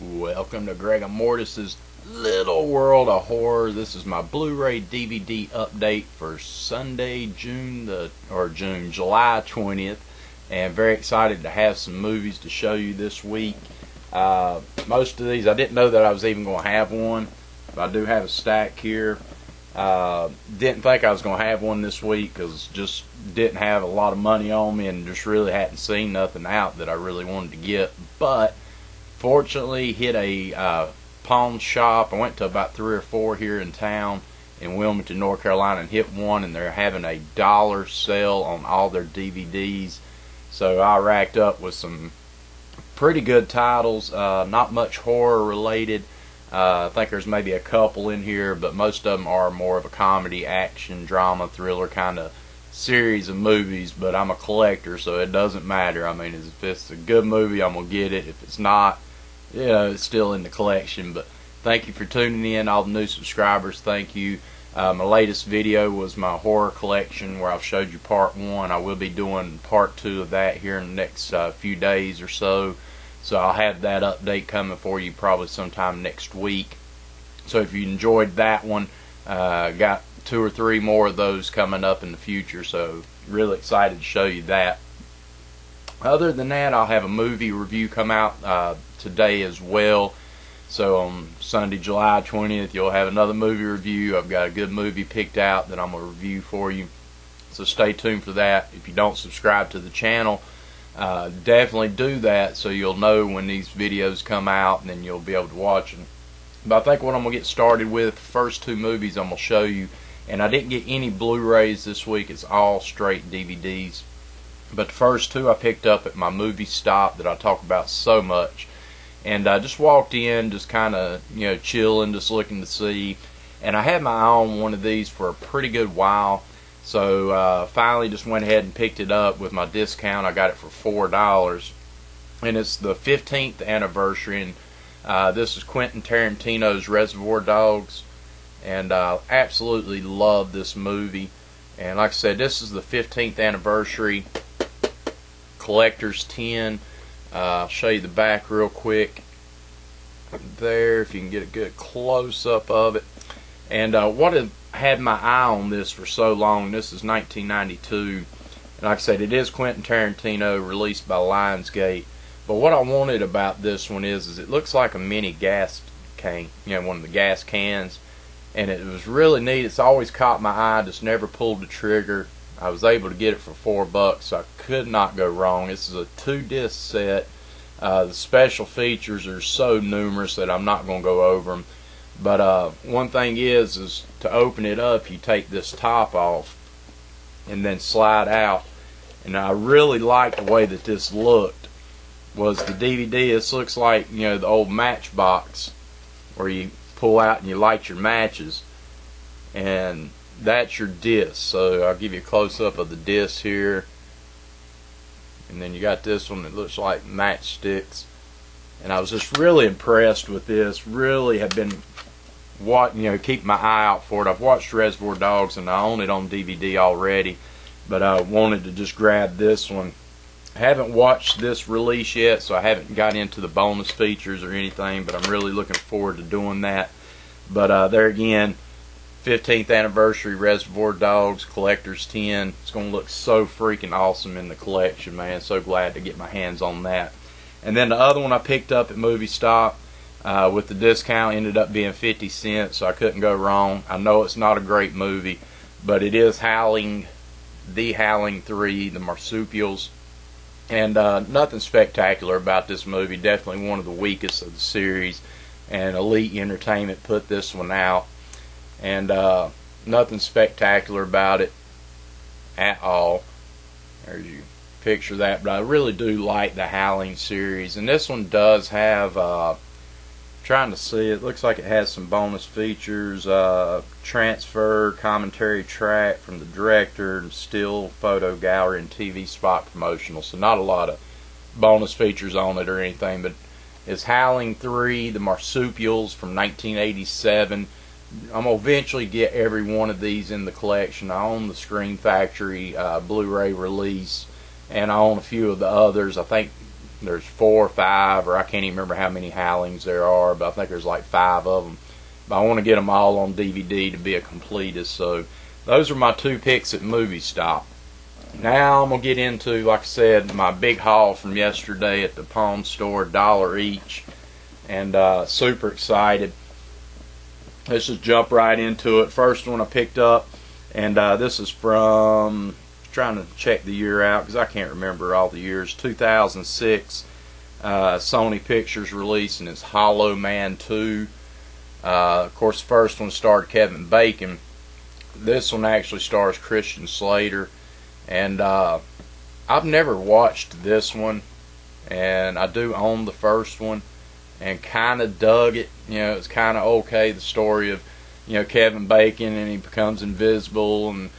Welcome to Greg and Mortis's Little World of Horror. This is my Blu-ray DVD update for Sunday, July 20th, and very excited to have some movies to show you this week. Most of these, I didn't know that I was even going to have one, but I do have a stack here. Didn't think I was going to have one this week because just didn't have a lot of money on me and just really hadn't seen nothing out that I really wanted to get. But fortunately, hit a pawn shop. I went to about 3 or 4 here in town in Wilmington, North Carolina, and hit one, and they're having a $1 sale on all their DVDs. So I racked up with some pretty good titles, not much horror related. I think there's maybe a couple in here, but most of them are more of a comedy, action, drama, thriller kind of series of movies. But I'm a collector, so it doesn't matter. I mean, if it's a good movie, I'm going to get it. If it's not, it's still in the collection. But thank you for tuning in, all the new subscribers. Thank you. My latest video was my horror collection where I've showed you part 1. I will be doing part 2 of that here in the next few days or so. So I'll have that update coming for you probably sometime next week. So if you enjoyed that one, got 2 or 3 more of those coming up in the future. So really excited to show you that. Other than that, I'll have a movie review come out today as well. So on Sunday, July 20th, you'll have another movie review. I've got a good movie picked out that I'm going to review for you. So stay tuned for that. If you don't subscribe to the channel, definitely do that so you'll know when these videos come out, and then you'll be able to watch them. But I think what I'm going to get started with, first 2 movies I'm going to show you, and I didn't get any Blu-rays this week. It's all straight DVDs. But the first 2 I picked up at my movie stop that I talk about so much. And I just walked in, just kind of, chilling, just looking to see. And I had my eye on one of these for a pretty good while. So finally just went ahead and picked it up with my discount. I got it for $4. And it's the 15th anniversary. And this is Quentin Tarantino's Reservoir Dogs. And I absolutely love this movie. And like I said, this is the 15th anniversary. Collector's 10. I'll show you the back real quick. There, if you can get a good close-up of it. And what had my eye on this for so long, this is 1992. And like I said, it is Quentin Tarantino, released by Lionsgate. But what I wanted about this one is it looks like a mini gas can, one of the gas cans. And it was really neat. It's always caught my eye, just never pulled the trigger. I was able to get it for $4, so I could not go wrong. This is a 2-disc set. The special features are so numerous that I'm not going to go over them. But one thing is to open it up, you take this top off and then slide out. And I really liked the way that this looked. Was the DVD? This looks like the old Matchbox where you pull out and you light your matches, and that's your disc. So I'll give you a close-up of the disc here. And then you got this one that looks like matchsticks. And I was just really impressed with this. Really have been keeping my eye out for it. I've watched Reservoir Dogs and I own it on DVD already, but I wanted to just grab this one. I haven't watched this release yet, so I haven't got into the bonus features or anything, but I'm really looking forward to doing that. But there again, 15th anniversary Reservoir Dogs, Collector's 10. It's going to look so freaking awesome in the collection, man. So glad to get my hands on that. And then the other one I picked up at Movie Stop with the discount ended up being 50 cents, so I couldn't go wrong. I know it's not a great movie, but it is Howling 3, The Marsupials. And nothing spectacular about this movie. Definitely one of the weakest of the series. And Elite Entertainment put this one out. And nothing spectacular about it at all. There's you picture that. But I really do like the Howling series. And this one does have, trying to see, it looks like it has some bonus features. Transfer, commentary track from the director, and still photo gallery and TV spot promotional. So not a lot of bonus features on it or anything. But it's Howling 3, The Marsupials from 1987. I'm going to eventually get every one of these in the collection. I own the Scream Factory Blu-ray release, and I own a few of the others. I think there's 4 or 5, or I can't even remember how many Howlings there are, but I think there's like 5 of them. But I want to get them all on DVD to be a completist. So those are my 2 picks at Movie Stop. Now I'm going to get into, like I said, my big haul from yesterday at the Pawn Store, $1 each. And super excited. Let's just jump right into it. First one I picked up, and this is from, trying to check the year out because I can't remember all the years, 2006. Sony Pictures release, and it's Hollow Man 2. Of course, the first one starred Kevin Bacon. This one actually stars Christian Slater. And I've never watched this one, and I do own the first one, and kind of dug it. You know, it's kind of okay, the story of, you know, Kevin Bacon, and he becomes invisible, and,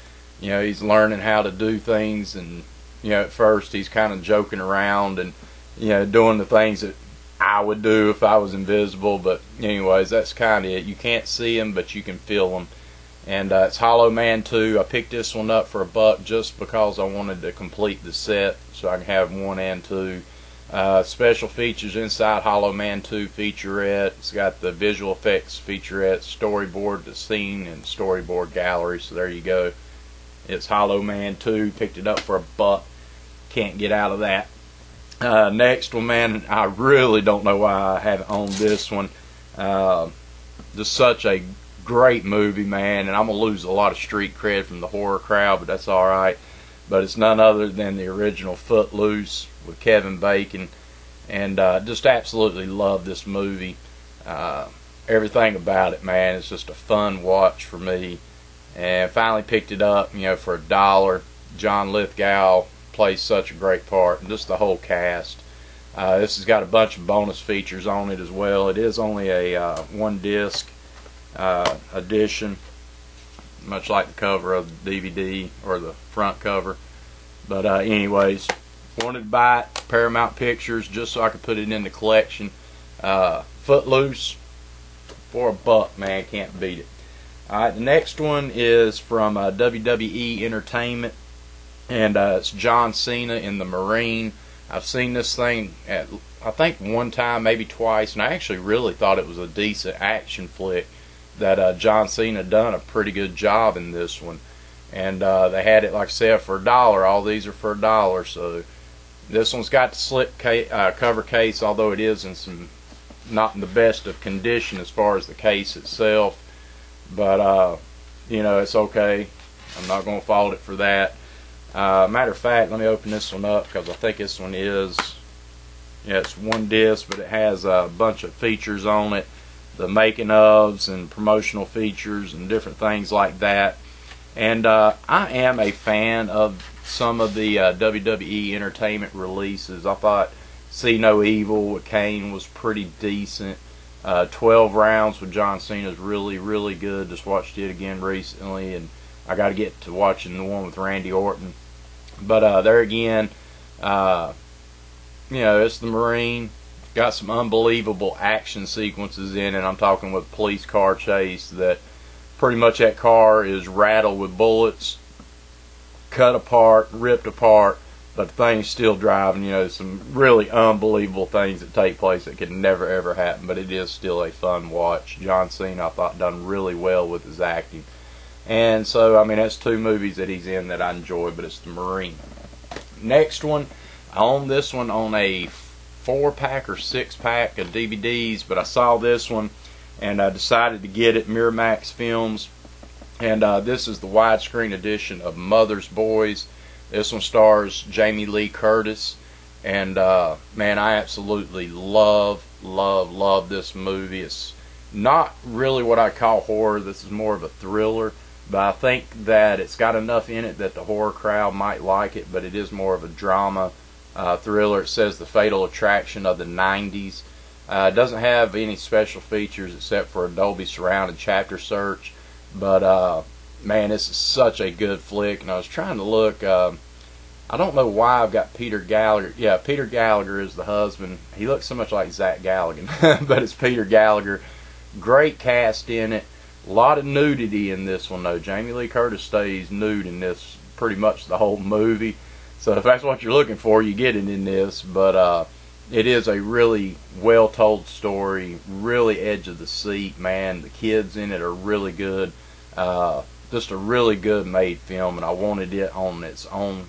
you know, he's learning how to do things, and, you know, at first he's kind of joking around and, you know, doing the things that I would do if I was invisible. But anyways, that's kind of it. You can't see him, but you can feel him. And it's Hollow Man 2. I picked this one up for $1 just because I wanted to complete the set so I can have 1 and 2. Special features inside Hollow Man 2 featurette. It's got the visual effects featurette, storyboard, the scene, and storyboard gallery. So there you go. It's Hollow Man 2. Picked it up for $1. Can't get out of that. Next one, man, I really don't know why I haven't owned this one. Just such a great movie, man, and I'm going to lose a lot of street cred from the horror crowd, but that's alright. But it's none other than the original Footloose with Kevin Bacon, and just absolutely love this movie. Everything about it, man, it's just a fun watch for me. And finally picked it up, you know, for $1. John Lithgow plays such a great part, and just the whole cast. This has got a bunch of bonus features on it as well. It is only a 1-disc edition, much like the cover of the DVD or the front cover. But anyways, wanted to buy it, Paramount Pictures, just so I could put it in the collection. Footloose for $1, man, can't beat it. Alright, the next one is from WWE Entertainment, and it's John Cena in the Marine. I've seen this thing at, I think, 1 time, maybe twice, and I actually really thought it was a decent action flick. That John Cena done a pretty good job in this one, and they had it, like I said, for $1. All these are for $1. So this one's got the slip cover case, although it is in some not in the best of condition as far as the case itself. But you know, it's okay. I'm not going to fault it for that. Matter of fact, let me open this one up because I think this one is, yeah, it's 1 disc, but it has a bunch of features on it. The making ofs and promotional features and different things like that. And I am a fan of some of the WWE Entertainment releases. I thought See No Evil with Kane was pretty decent. 12 Rounds with John Cena is really, really good. Just watched it again recently, and I got to get to watching the one with Randy Orton. But there again, you know, it's the Marine. Got some unbelievable action sequences in it. I'm talking with a police car chase that pretty much that car is rattled with bullets, cut apart, ripped apart, but the thing's still driving. You know, some really unbelievable things that take place that could never ever happen, but it is still a fun watch. John Cena, I thought, done really well with his acting. And so, I mean, that's 2 movies that he's in that I enjoy, but it's the Marine. Next one, I own this one on a 4-pack or 6-pack of DVDs, but I saw this one and I decided to get it. Miramax Films, and this is the widescreen edition of Mother's Boys. This one stars Jamie Lee Curtis, and man, I absolutely love this movie. It's not really what I call horror. This is more of a thriller, but I think that it's got enough in it that the horror crowd might like it, but it is more of a drama thriller. It says the fatal attraction of the 90s. It doesn't have any special features except for a Dolby Surround and chapter search, but man, this is such a good flick. And I was trying to look, I don't know why I've got Peter Gallagher. Yeah, Peter Gallagher is the husband. He looks so much like Zach Galligan, but it's Peter Gallagher. Great cast in it. A lot of nudity in this one, though. Jamie Lee Curtis stays nude in this pretty much the whole movie. So if that's what you're looking for, you get it in this. But it is a really well told story, really edge of the seat, man. The kids in it are really good. Just a really good made film, and I wanted it on its own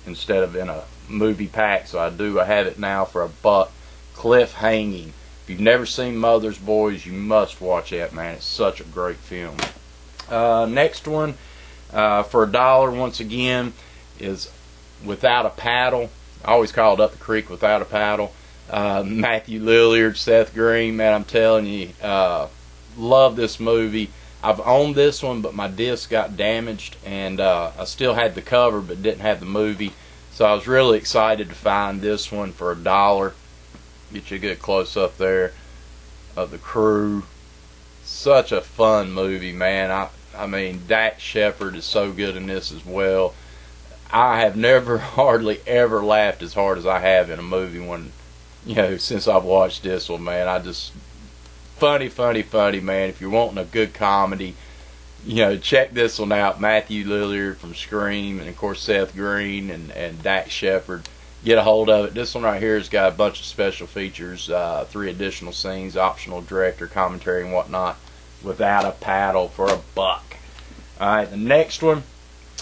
instead of in a movie pack, so I have it now for $1. Cliff Hanging. If you've never seen Mother's Boys, you must watch that, man. It's such a great film. Next one, for $1 once again, is Without a Paddle. I always call it Up the Creek Without a Paddle. Matthew Lillard, Seth Green, man, I'm telling you, love this movie. I've owned this one, but my disc got damaged, and I still had the cover but didn't have the movie. So I was really excited to find this one for $1. Get you a good close-up there of the crew. Such a fun movie, man. I mean, Dax Shepard is so good in this as well. I have never hardly ever laughed as hard as I have in a movie since I've watched this one, man. Funny, man. If you're wanting a good comedy, check this one out. Matthew Lillard from Scream, and of course Seth Green and Dax Shepard. Get a hold of it. This one right here has got a bunch of special features, 3 additional scenes, optional director commentary and whatnot. Without a Paddle for $1. Alright, the next one,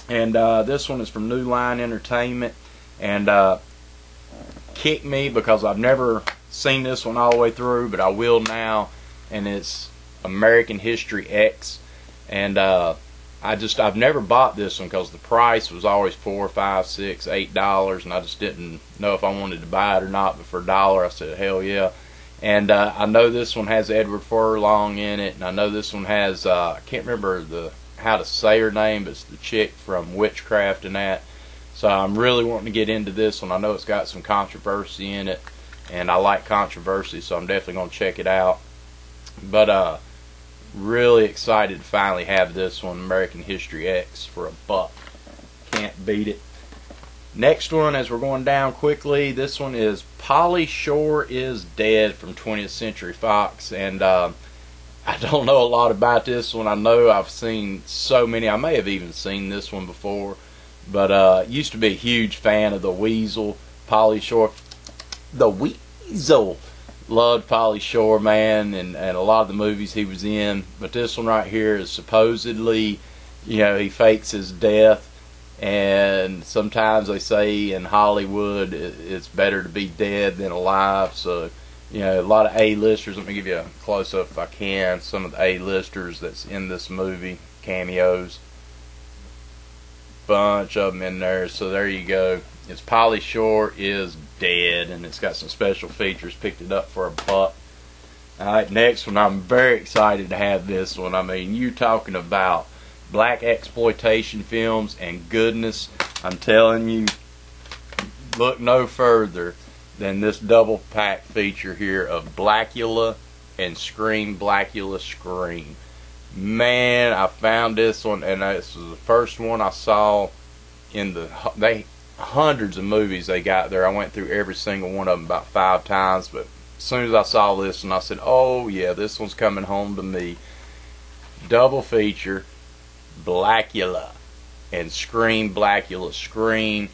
and this one is from New Line Entertainment, and kick me because I've never seen this one all the way through, but I will now, and it's American History X. And I've never bought this one because the price was always $4, $5, $6, $8, and I just didn't know if I wanted to buy it or not. But for $1, I said hell yeah. And I know this one has Edward Furlong in it, and I know this one has I can't remember how to say her name, but it's the chick from Witchcraft and that. So I'm really wanting to get into this one. I know it's got some controversy in it, and I like controversy, so I'm definitely going to check it out. But really excited to finally have this one, American History X, for $1. Can't beat it. Next one, as we're going down quickly, this one is Pauly Shore is Dead from 20th Century Fox. And I don't know a lot about this one. I know I've seen so many. I may have even seen this one before. But used to be a huge fan of the Weasel, Pauly Shore. The Weasel! Loved Pauly Shore, man, and a lot of the movies he was in. But this one right here is supposedly, he fakes his death. And sometimes they say in Hollywood it's better to be dead than alive. So, a lot of A-listers. Let me give you a close-up if I can. Some of the A-listers that's in this movie, cameos. Bunch of them in there. So there you go. It's Pauly Shore is Dead, and it's got some special features. Picked it up for $1. Alright, next one. I'm very excited to have this one. I mean, you talking about black exploitation films and goodness. I'm telling you, look no further than this double pack feature here of Blacula and Scream, Blacula Scream. Man, I found this one, and this was the first one I saw in hundreds of movies they got there. I went through every single one of them about 5 times, but as soon as I saw this one, I said, oh yeah, this one's coming home to me. Double feature, Blacula and Scream, Blacula Scream.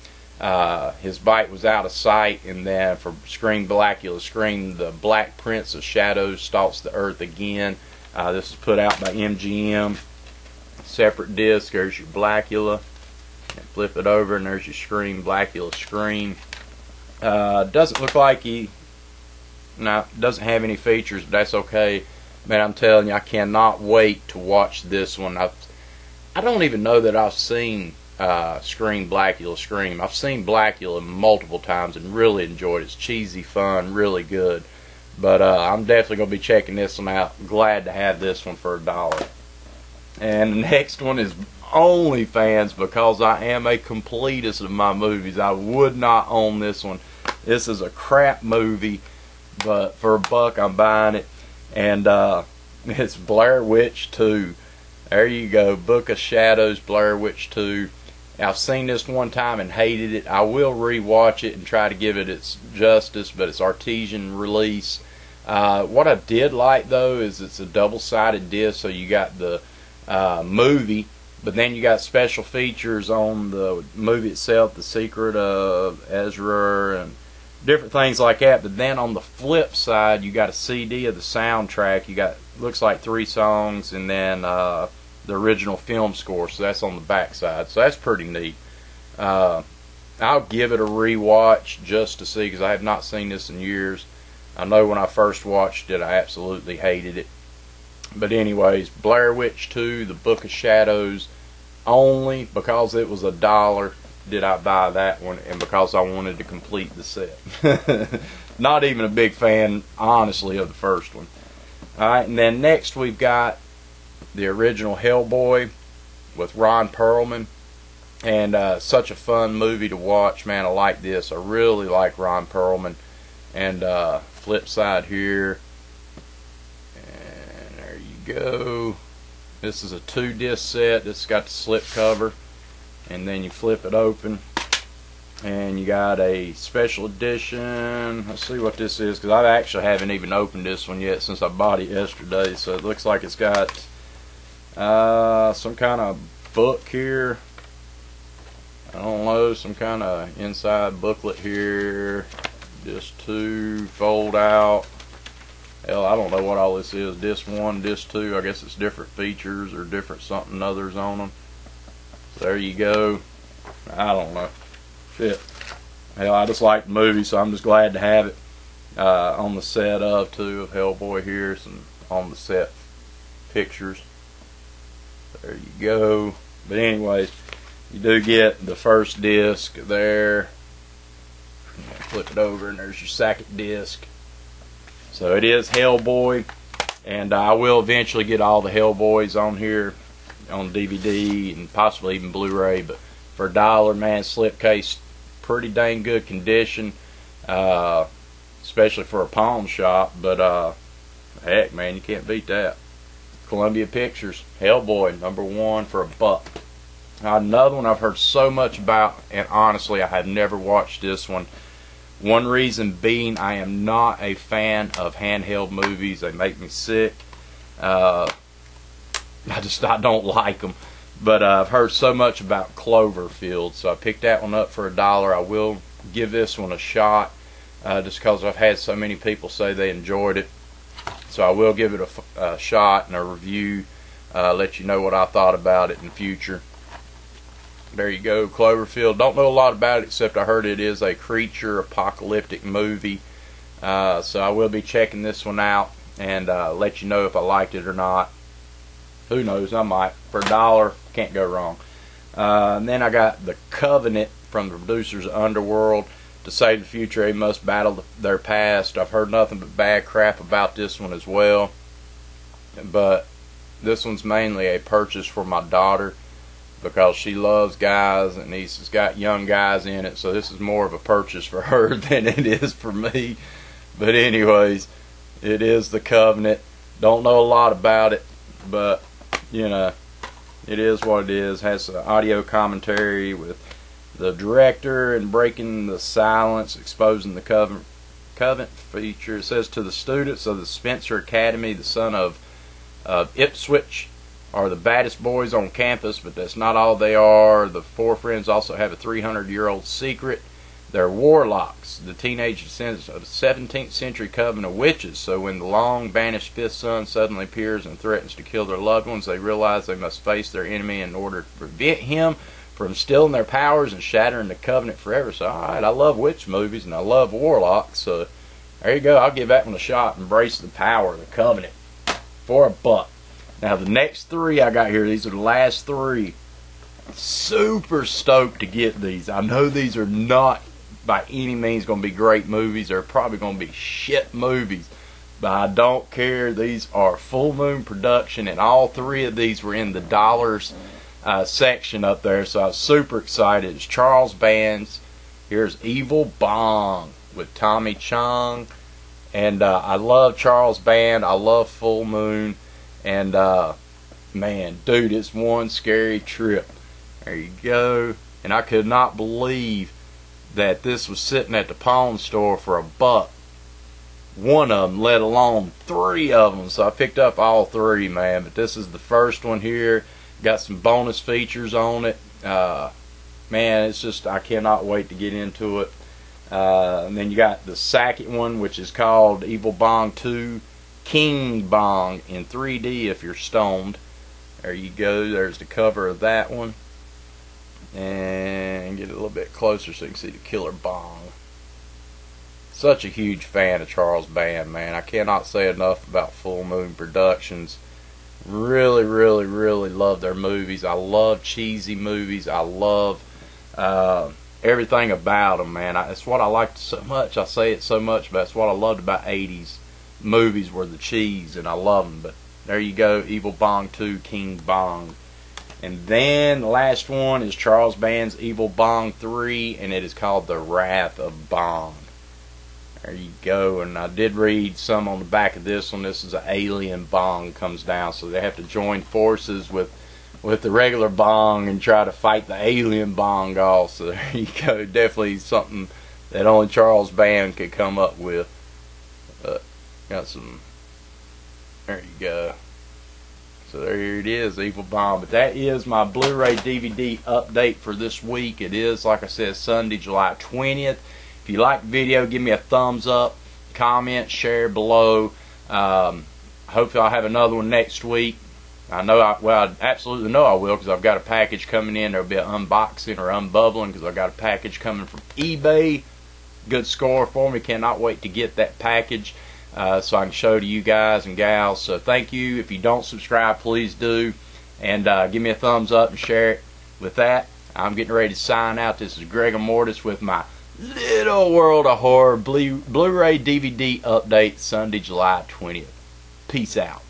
His bite was out of sight, and then for Scream, Blacula Scream, the Black Prince of Shadows stalks the earth again. This is put out by MGM. Separate disc. There's your Blacula. And flip it over, and there's your Scream, Blacula Scream. Doesn't look like doesn't have any features, but that's okay. Man, I'm telling you, I cannot wait to watch this one. I don't even know that I've seen Scream, Blacula Scream. I've seen Blacula multiple times and really enjoyed it. It's cheesy, fun, really good. But I'm definitely going to be checking this one out. Glad to have this one for $1. And the next one is OnlyFans, because I am a completist of my movies. I would not own this one. This is a crap movie, but for $1 I'm buying it. And it's Blair Witch 2. There you go. Book of Shadows, Blair Witch 2. I've seen this one time and hated it. I will rewatch it and try to give it its justice, but it's artesian release. What I did like, though, is it's a double-sided disc, so you got the movie, but then you got special features on the movie itself, The Secret of Ezra, and different things like that. But then on the flip side, you got a CD of the soundtrack. You got, looks like 3 songs, and then the original film score. So that's on the back side. So that's pretty neat. I'll give it a rewatch just to see, because I have not seen this in years. I know when I first watched it, I absolutely hated it. But anyways, Blair Witch 2, The Book of Shadows, only because it was $1 did I buy that one, and because I wanted to complete the set. Not even a big fan, honestly, of the first one. Alright, and then next we've got the original Hellboy with Ron Perlman. And such a fun movie to watch, man. I like this. I really like Ron Perlman. And flip side here. And there you go. This is a 2-disc set. This has got the slip cover. And then you flip it open. And you got a special edition. Let's see what this is, because I actually haven't even opened this one yet since I bought it yesterday. So it looks like it's got some kind of book here. I don't know, some kind of inside booklet here. Disc 2, fold out. Hell, I don't know what all this is. Disc 1, Disc 2. I guess it's different features or different something others on them. So there you go. I don't know. Shit. Hell, I just like the movie, so I'm just glad to have it on the set of Hellboy here. Some on the set pictures. There you go. But anyways, you do get the first disc there. Flip it over and there's your second disc. So it is Hellboy, and I will eventually get all the Hellboys on here on DVD and possibly even Blu-ray. But for $1, man, slipcase, pretty dang good condition, especially for a pawn shop. But heck, man, you can't beat that. Columbia Pictures, Hellboy, #1 for $1. Another one I've heard so much about, and honestly I have never watched this one. One reason being, I am not a fan of handheld movies. They make me sick. I don't like them. But I've heard so much about Cloverfield, so I picked that one up for $1. I will give this one a shot, just because I've had so many people say they enjoyed it. So I will give it a shot and a review, let you know what I thought about it in the future. There you go, Cloverfield. Don't know a lot about it, except I heard it is a creature apocalyptic movie. So I will be checking this one out and let you know if I liked it or not. Who knows, I might. For $1, can't go wrong. And then I got The Covenant from the producers of Underworld. To save the future, they must battle their past. I've heard nothing but bad crap about this one as well. But this one's mainly a purchase for my daughter, because she loves guys, and he's got young guys in it, so this is more of a purchase for her than it is for me. But anyways, it is The Covenant. Don't know a lot about it, but you know, it is what it is. Has an audio commentary with the director and breaking the silence, exposing the covenant feature. It says, to the students of the Spencer Academy, the son of Ipswich are the baddest boys on campus, but that's not all they are. The 4 friends also have a 300-year-old secret. They're warlocks, the teenage descendants of the 17th century coven of witches. So when the long-banished 5th son suddenly appears and threatens to kill their loved ones, they realize they must face their enemy in order to prevent him from stealing their powers and shattering the covenant forever. So, alright, I love witch movies and I love warlocks. So, there you go. I'll give that one a shot. Embrace the power of the covenant for $1. Now, the next 3 I got here, these are the last 3. Super stoked to get these. I know these are not by any means going to be great movies. They're probably going to be shit movies. But I don't care. These are Full Moon production, and all 3 of these were in the dollars section up there. So I was super excited. It's Charles Band's. Here's Evil Bong with Tommy Chong. And I love Charles Band. I love Full Moon. And man, dude, it's one scary trip. There you go. And I could not believe that this was sitting at the pawn store for $1. One of them, let alone 3 of them. So I picked up all 3, man. But this is the first one here. Got some bonus features on it. Man, it's just, I cannot wait to get into it. And then you got the second one, which is called Evil Bong 2 King Bong in 3D if you're stoned. There you go. There's the cover of that one. And get a little bit closer so you can see the killer Bong. Such a huge fan of Charles Band, man. I cannot say enough about Full Moon Productions. Really, really, really love their movies. I love cheesy movies. I love everything about them, man. It's what I liked so much. I say it so much, but it's what I loved about 80s movies were the cheese, and I love them. But there you go, Evil Bong 2 King Bong. And then the last one is Charles Band's Evil Bong 3, and it is called The Wrath of Bong. There you go. And I did read some on the back of this one. This is an alien Bong comes down, so they have to join forces with the regular Bong and try to fight the alien Bong off. So there you go. Definitely something that only Charles Band could come up with. Got some. There you go. So there it is, Evil Bong. But that is my Blu-ray DVD update for this week. It is, like I said, Sunday, July 20th. If you like the video, give me a thumbs up, comment, share below. Hopefully I'll have another one next week. I absolutely know I will, because I've got a package coming in. There'll be an unboxing or unbubbling, because I've got a package coming from eBay. Good score for me. Cannot wait to get that package. So I can show to you guys and gals. So thank you. If you don't subscribe, please do. And give me a thumbs up and share it. With that, I'm getting ready to sign out. This is Greg Mortis with my Little World of Horror Blu-ray DVD update, Sunday, July 20th. Peace out.